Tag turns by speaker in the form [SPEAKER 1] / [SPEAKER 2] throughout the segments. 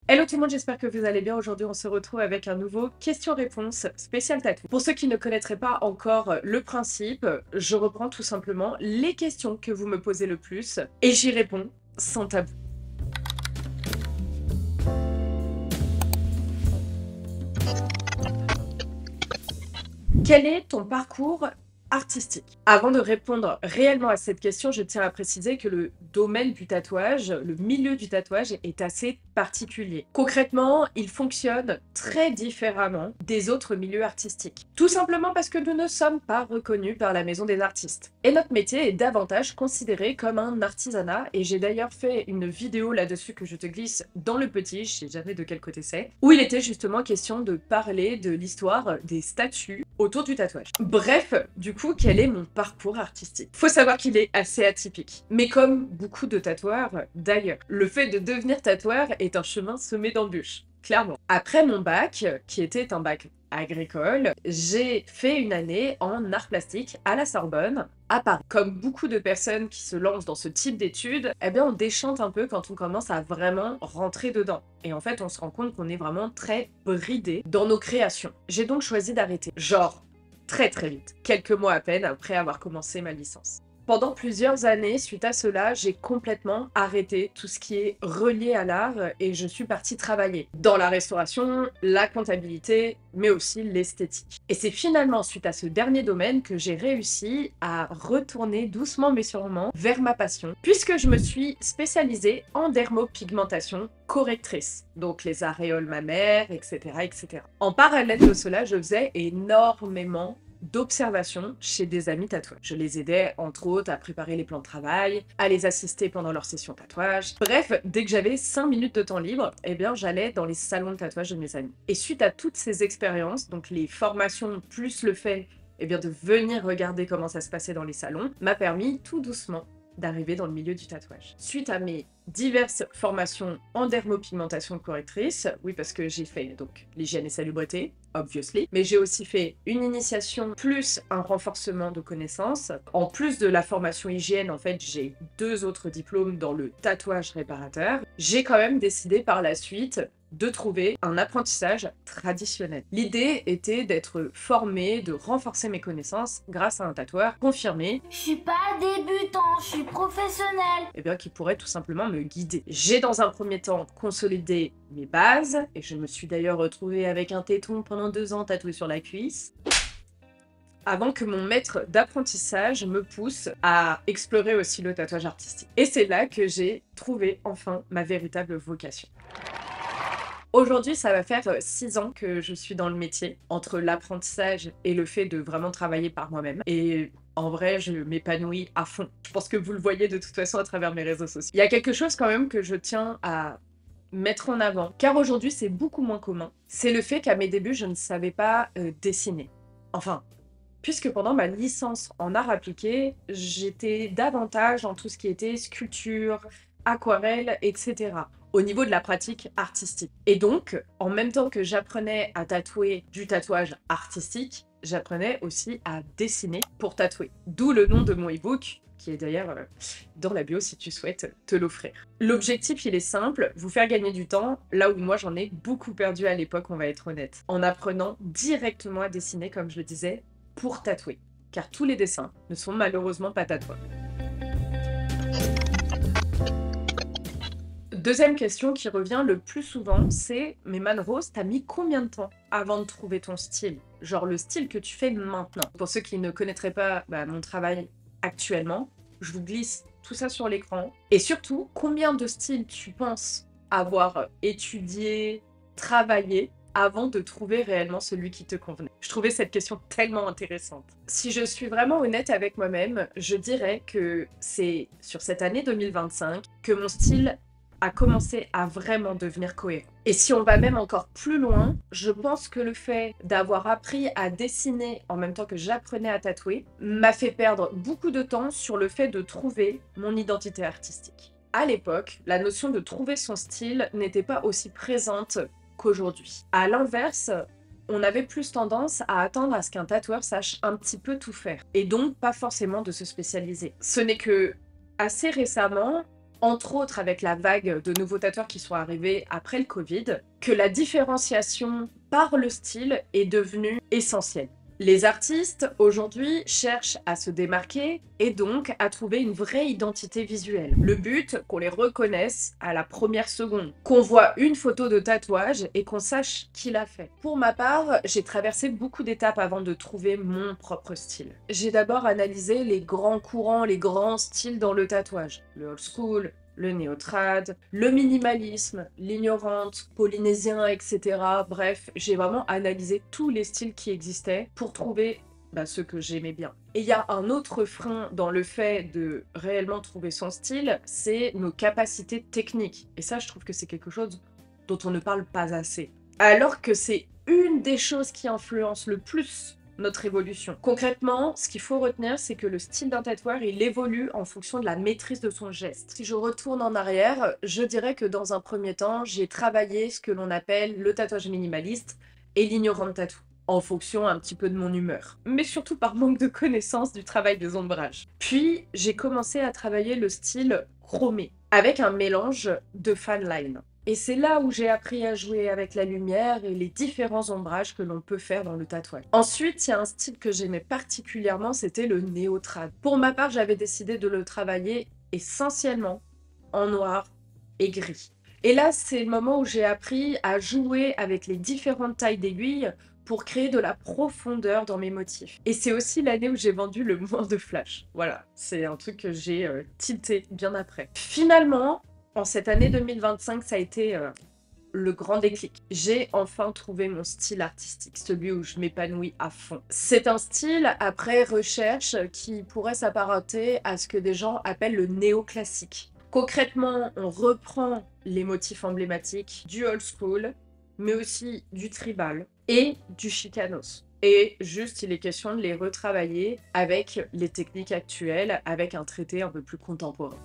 [SPEAKER 1] Hello tout le monde, j'espère que vous allez bien. Aujourd'hui, on se retrouve avec un nouveau question-réponse spécial tatou. Pour ceux qui ne connaîtraient pas encore le principe, je reprends tout simplement les questions que vous me posez le plus et j'y réponds sans tabou. Quel est ton parcours artistique? Avant de répondre réellement à cette question, je tiens à préciser que le domaine du tatouage, le milieu du tatouage est assez particulier. Concrètement, il fonctionne très différemment des autres milieux artistiques. Tout simplement parce que nous ne sommes pas reconnus par la Maison des artistes. Et notre métier est davantage considéré comme un artisanat, et j'ai d'ailleurs fait une vidéo là-dessus que je te glisse dans le petit, je sais jamais de quel côté c'est, où il était justement question de parler de l'histoire des statues autour du tatouage. Bref, du coup, quel est mon parcours artistique? Faut savoir qu'il est assez atypique. Mais comme beaucoup de tatoueurs d'ailleurs, le fait de devenir tatoueur est un chemin semé d'embûches, clairement. Après mon bac, qui était un bac agricole, j'ai fait une année en art plastique à la Sorbonne, à Paris. Comme beaucoup de personnes qui se lancent dans ce type d'études, eh bien on déchante un peu quand on commence à vraiment rentrer dedans. Et en fait, on se rend compte qu'on est vraiment très bridé dans nos créations. J'ai donc choisi d'arrêter. Genre, très très vite, quelques mois à peine après avoir commencé ma licence. Pendant plusieurs années, suite à cela, j'ai complètement arrêté tout ce qui est relié à l'art et je suis partie travailler dans la restauration, la comptabilité, mais aussi l'esthétique. Et c'est finalement suite à ce dernier domaine que j'ai réussi à retourner doucement mais sûrement vers ma passion, puisque je me suis spécialisée en dermopigmentation correctrice, donc les aréoles mammaires, etc., etc. En parallèle de cela, je faisais énormément d'observation chez des amis tatoueurs. Je les aidais, entre autres, à préparer les plans de travail, à les assister pendant leur session tatouage. Bref, dès que j'avais 5 minutes de temps libre, eh bien, j'allais dans les salons de tatouage de mes amis. Et suite à toutes ces expériences, donc les formations plus le fait, eh bien, de venir regarder comment ça se passait dans les salons, m'a permis tout doucement d'arriver dans le milieu du tatouage. Suite à mes diverses formations en dermopigmentation correctrice, oui parce que j'ai fait donc l'hygiène et salubrité, obviously, mais j'ai aussi fait une initiation plus un renforcement de connaissances. En plus de la formation hygiène, en fait, j'ai 2 autres diplômes dans le tatouage réparateur. J'ai quand même décidé par la suite de trouver un apprentissage traditionnel. L'idée était d'être formée, de renforcer mes connaissances grâce à un tatoueur confirmé.
[SPEAKER 2] Je suis pas débutant, je suis professionnel.
[SPEAKER 1] Eh bien, qui pourrait tout simplement me guider. J'ai dans un premier temps consolidé mes bases, et je me suis d'ailleurs retrouvée avec un téton pendant 2 ans tatoué sur la cuisse, avant que mon maître d'apprentissage me pousse à explorer aussi le tatouage artistique. Et c'est là que j'ai trouvé enfin ma véritable vocation. Aujourd'hui, ça va faire 6 ans que je suis dans le métier, entre l'apprentissage et le fait de vraiment travailler par moi-même. Et en vrai, je m'épanouis à fond. Je pense que vous le voyez de toute façon à travers mes réseaux sociaux. Il y a quelque chose quand même que je tiens à mettre en avant, car aujourd'hui c'est beaucoup moins commun. C'est le fait qu'à mes débuts, je ne savais pas dessiner. Enfin, puisque pendant ma licence en art appliqué, j'étais davantage en tout ce qui était sculpture, aquarelle, etc. au niveau de la pratique artistique. Et donc, en même temps que j'apprenais à tatouer du tatouage artistique, j'apprenais aussi à dessiner pour tatouer. D'où le nom de mon e-book, qui est d'ailleurs dans la bio si tu souhaites te l'offrir. L'objectif, il est simple, vous faire gagner du temps, là où moi j'en ai beaucoup perdu à l'époque, on va être honnête, en apprenant directement à dessiner, comme je le disais, pour tatouer. Car tous les dessins ne sont malheureusement pas tatouables. Deuxième question qui revient le plus souvent, c'est « Mais Manrose, t'as mis combien de temps avant de trouver ton style? Genre le style que tu fais maintenant ?» Pour ceux qui ne connaîtraient pas mon travail actuellement, je vous glisse tout ça sur l'écran. Et surtout, combien de styles tu penses avoir étudié, travaillé, avant de trouver réellement celui qui te convenait? Je trouvais cette question tellement intéressante. Si je suis vraiment honnête avec moi-même, je dirais que c'est sur cette année 2025 que mon style a commencé à vraiment devenir cohérent. Et si on va même encore plus loin, je pense que le fait d'avoir appris à dessiner en même temps que j'apprenais à tatouer m'a fait perdre beaucoup de temps sur le fait de trouver mon identité artistique. À l'époque, la notion de trouver son style n'était pas aussi présente qu'aujourd'hui. À l'inverse, on avait plus tendance à attendre à ce qu'un tatoueur sache un petit peu tout faire, et donc pas forcément de se spécialiser. Ce n'est que assez récemment entre autres avec la vague de nouveaux tatoueurs qui sont arrivés après le Covid, que la différenciation par le style est devenue essentielle. Les artistes, aujourd'hui, cherchent à se démarquer et donc à trouver une vraie identité visuelle. Le but, qu'on les reconnaisse à la première seconde, qu'on voit une photo de tatouage et qu'on sache qui l'a fait. Pour ma part, j'ai traversé beaucoup d'étapes avant de trouver mon propre style. J'ai d'abord analysé les grands courants, les grands styles dans le tatouage. Le old school, le néo-trad, le minimalisme, l'ignorante, polynésien, etc. Bref, j'ai vraiment analysé tous les styles qui existaient pour trouver ce que j'aimais bien. Et il y a un autre frein dans le fait de réellement trouver son style, c'est nos capacités techniques. Et ça, je trouve que c'est quelque chose dont on ne parle pas assez. Alors que c'est une des choses qui influence le plus notre évolution. Concrètement, ce qu'il faut retenir, c'est que le style d'un tatoueur, il évolue en fonction de la maîtrise de son geste. Si je retourne en arrière, je dirais que dans un premier temps, j'ai travaillé ce que l'on appelle le tatouage minimaliste et l'ignorant tattoo, en fonction un petit peu de mon humeur, mais surtout par manque de connaissance du travail des ombrages. Puis, j'ai commencé à travailler le style chromé, avec un mélange de fan line. Et c'est là où j'ai appris à jouer avec la lumière et les différents ombrages que l'on peut faire dans le tatouage. Ensuite, il y a un style que j'aimais particulièrement, c'était le néo-trad. Pour ma part, j'avais décidé de le travailler essentiellement en noir et gris. Et là, c'est le moment où j'ai appris à jouer avec les différentes tailles d'aiguilles pour créer de la profondeur dans mes motifs. Et c'est aussi l'année où j'ai vendu le moins de flash. Voilà, c'est un truc que j'ai tilté bien après. Finalement, en cette année 2025, ça a été le grand déclic. J'ai enfin trouvé mon style artistique, celui où je m'épanouis à fond. C'est un style, après recherche, qui pourrait s'apparenter à ce que des gens appellent le néoclassique. Concrètement, on reprend les motifs emblématiques du old school, mais aussi du tribal et du chicanos. Et juste, il est question de les retravailler avec les techniques actuelles, avec un traité un peu plus contemporain.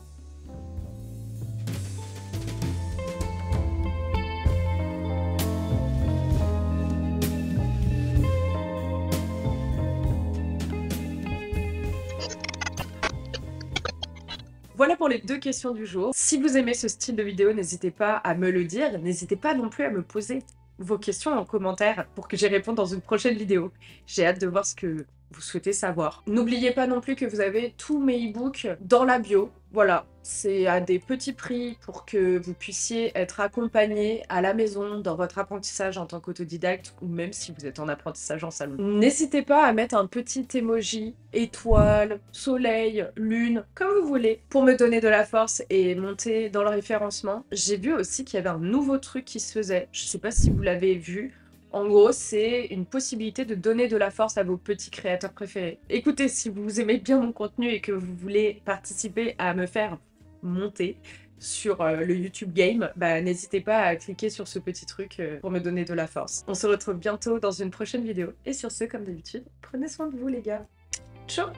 [SPEAKER 1] Voilà pour les 2 questions du jour. Si vous aimez ce style de vidéo, n'hésitez pas à me le dire. N'hésitez pas non plus à me poser vos questions en commentaire pour que j'y réponde dans une prochaine vidéo. J'ai hâte de voir ce que vous souhaitez savoir. N'oubliez pas non plus que vous avez tous mes e-books dans la bio. Voilà, c'est à des petits prix pour que vous puissiez être accompagné à la maison dans votre apprentissage en tant qu'autodidacte ou même si vous êtes en apprentissage en salon. N'hésitez pas à mettre un petit emoji, étoile, soleil, lune, comme vous voulez, pour me donner de la force et monter dans le référencement. J'ai vu aussi qu'il y avait un nouveau truc qui se faisait. Je sais pas si vous l'avez vu. En gros, c'est une possibilité de donner de la force à vos petits créateurs préférés. Écoutez, si vous aimez bien mon contenu et que vous voulez participer à me faire monter sur le YouTube Game, n'hésitez pas à cliquer sur ce petit truc pour me donner de la force. On se retrouve bientôt dans une prochaine vidéo. Et sur ce, comme d'habitude, prenez soin de vous les gars. Ciao!